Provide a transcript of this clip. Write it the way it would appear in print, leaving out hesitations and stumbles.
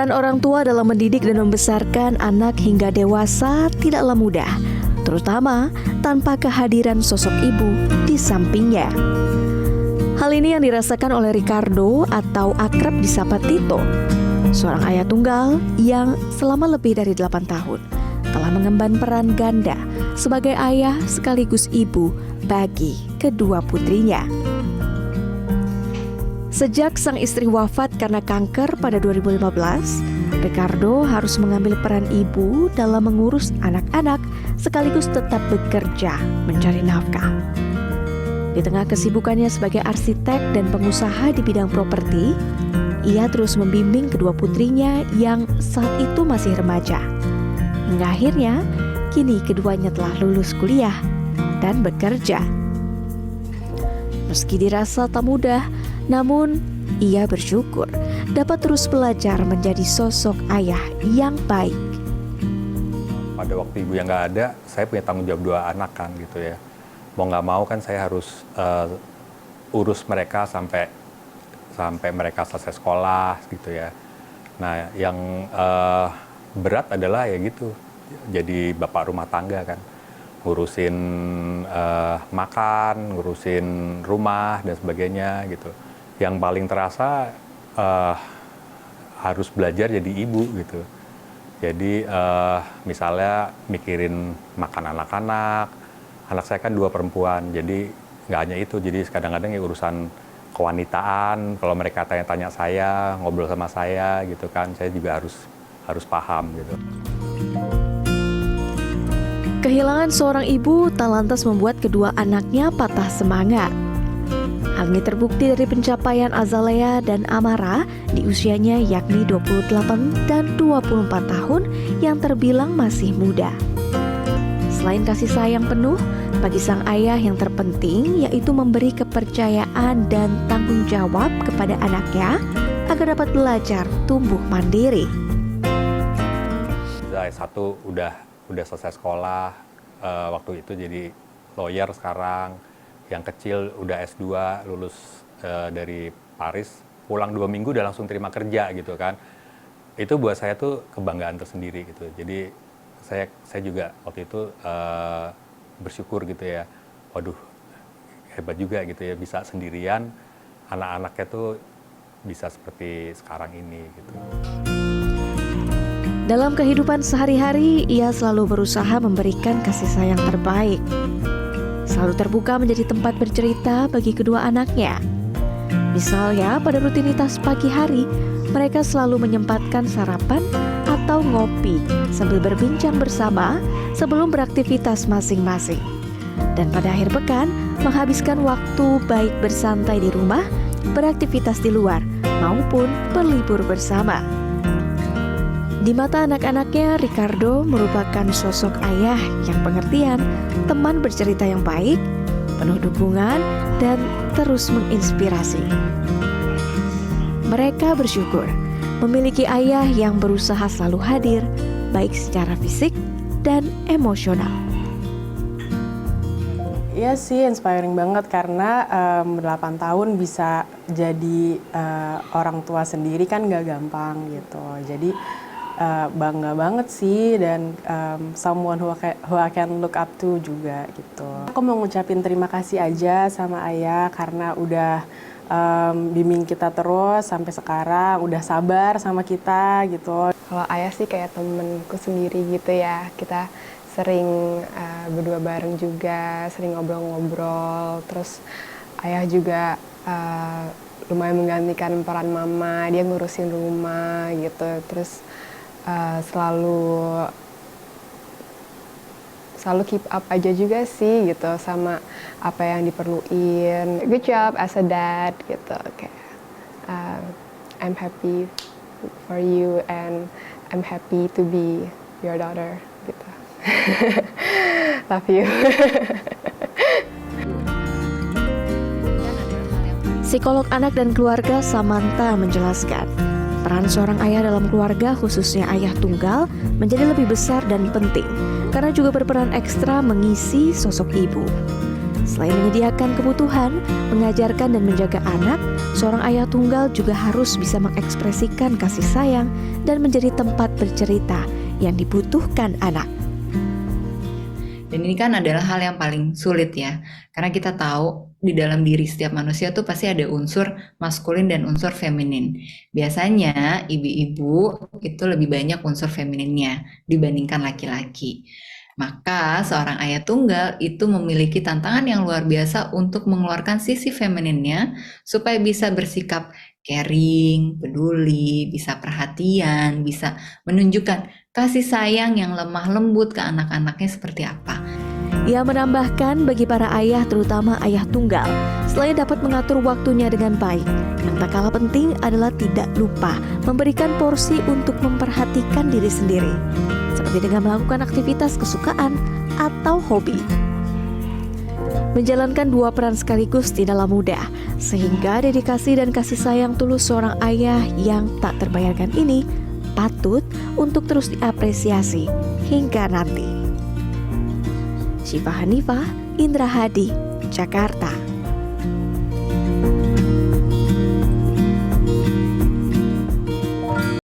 Peran orang tua dalam mendidik dan membesarkan anak hingga dewasa tidaklah mudah, terutama tanpa kehadiran sosok ibu di sampingnya. Hal ini yang dirasakan oleh Ricardo atau akrab disapa Tito, seorang ayah tunggal yang selama lebih dari 8 tahun telah mengemban peran ganda sebagai ayah sekaligus ibu bagi kedua putrinya. Sejak sang istri wafat karena kanker pada 2015, Ricardo harus mengambil peran ibu dalam mengurus anak-anak sekaligus tetap bekerja mencari nafkah. Di tengah kesibukannya sebagai arsitek dan pengusaha di bidang properti, ia terus membimbing kedua putrinya yang saat itu masih remaja. Hingga akhirnya, kini keduanya telah lulus kuliah dan bekerja. Meski dirasa tak mudah, namun ia bersyukur dapat terus belajar menjadi sosok ayah yang baik. Pada waktu ibu yang nggak ada, saya punya tanggung jawab 2 anak kan gitu ya. Mau nggak mau kan saya harus urus mereka sampai mereka selesai sekolah gitu ya. Nah yang berat adalah ya gitu, jadi bapak rumah tangga kan. Ngurusin makan, ngurusin rumah dan sebagainya gitu. Yang paling terasa harus belajar jadi ibu gitu. Jadi misalnya mikirin makan anak-anak, anak saya kan 2 perempuan, jadi nggak hanya itu, jadi kadang-kadang ya urusan kewanitaan, kalau mereka tanya-tanya saya, ngobrol sama saya gitu kan, saya juga harus paham gitu. Kehilangan seorang ibu tak lantas membuat kedua anaknya patah semangat. Hal ini terbukti dari pencapaian Azalea dan Amara di usianya yakni 28 dan 24 tahun yang terbilang masih muda. Selain kasih sayang penuh, bagi sang ayah yang terpenting yaitu memberi kepercayaan dan tanggung jawab kepada anaknya agar dapat belajar tumbuh mandiri. S1 udah selesai sekolah, waktu itu jadi lawyer sekarang. Yang kecil udah S2, lulus dari Paris, pulang 2 minggu udah langsung terima kerja gitu kan. Itu buat saya tuh kebanggaan tersendiri gitu. Jadi saya juga waktu itu bersyukur gitu ya. Waduh, hebat juga gitu ya, bisa sendirian, anak-anaknya tuh bisa seperti sekarang ini gitu. Dalam kehidupan sehari-hari, ia selalu berusaha memberikan kasih sayang terbaik. Selalu terbuka menjadi tempat bercerita bagi kedua anaknya. Misalnya pada rutinitas pagi hari, mereka selalu menyempatkan sarapan atau ngopi sambil berbincang bersama sebelum beraktivitas masing-masing. Dan pada akhir pekan, menghabiskan waktu baik bersantai di rumah, beraktivitas di luar, maupun berlibur bersama. Di mata anak-anaknya, Ricardo merupakan sosok ayah yang pengertian, teman bercerita yang baik, penuh dukungan, dan terus menginspirasi. Mereka bersyukur memiliki ayah yang berusaha selalu hadir, baik secara fisik dan emosional. Iya sih, inspiring banget karena 8 tahun bisa jadi orang tua sendiri kan gak gampang gitu. Jadi bangga banget sih, dan someone who I can look up to juga gitu. Aku mau ngucapin terima kasih aja sama ayah karena udah bimbing kita terus sampai sekarang, udah sabar sama kita gitu. Kalau ayah sih kayak temenku sendiri gitu ya, kita sering berdua bareng juga, sering ngobrol-ngobrol. Terus ayah juga lumayan menggantikan peran mama, dia ngurusin rumah gitu. Terus selalu keep up aja juga sih gitu sama apa yang diperluin. Good job as a dad gitu. Kayak I'm happy for you and I'm happy to be your daughter gitu. Love you. Psikolog anak dan keluarga Samantha menjelaskan, peran seorang ayah dalam keluarga, khususnya ayah tunggal, menjadi lebih besar dan penting karena juga berperan ekstra mengisi sosok ibu. Selain menyediakan kebutuhan, mengajarkan dan menjaga anak, seorang ayah tunggal juga harus bisa mengekspresikan kasih sayang dan menjadi tempat bercerita yang dibutuhkan anak. Dan ini kan adalah hal yang paling sulit ya, karena kita tahu di dalam diri setiap manusia tuh pasti ada unsur maskulin dan unsur feminin. Biasanya ibu-ibu itu lebih banyak unsur femininnya dibandingkan laki-laki. Maka seorang ayah tunggal itu memiliki tantangan yang luar biasa untuk mengeluarkan sisi femininnya supaya bisa bersikap caring, peduli, bisa perhatian, bisa menunjukkan kasih sayang yang lemah lembut ke anak-anaknya seperti apa. Ia menambahkan bagi para ayah, terutama ayah tunggal, selain dapat mengatur waktunya dengan baik, yang tak kalah penting adalah tidak lupa memberikan porsi untuk memperhatikan diri sendiri, seperti dengan melakukan aktivitas kesukaan atau hobi. Menjalankan dua peran sekaligus tidaklah mudah, sehingga dedikasi dan kasih sayang tulus seorang ayah yang tak terbayarkan ini patut untuk terus diapresiasi hingga nanti. Syifa Hanifah, Indra Hadi, Jakarta.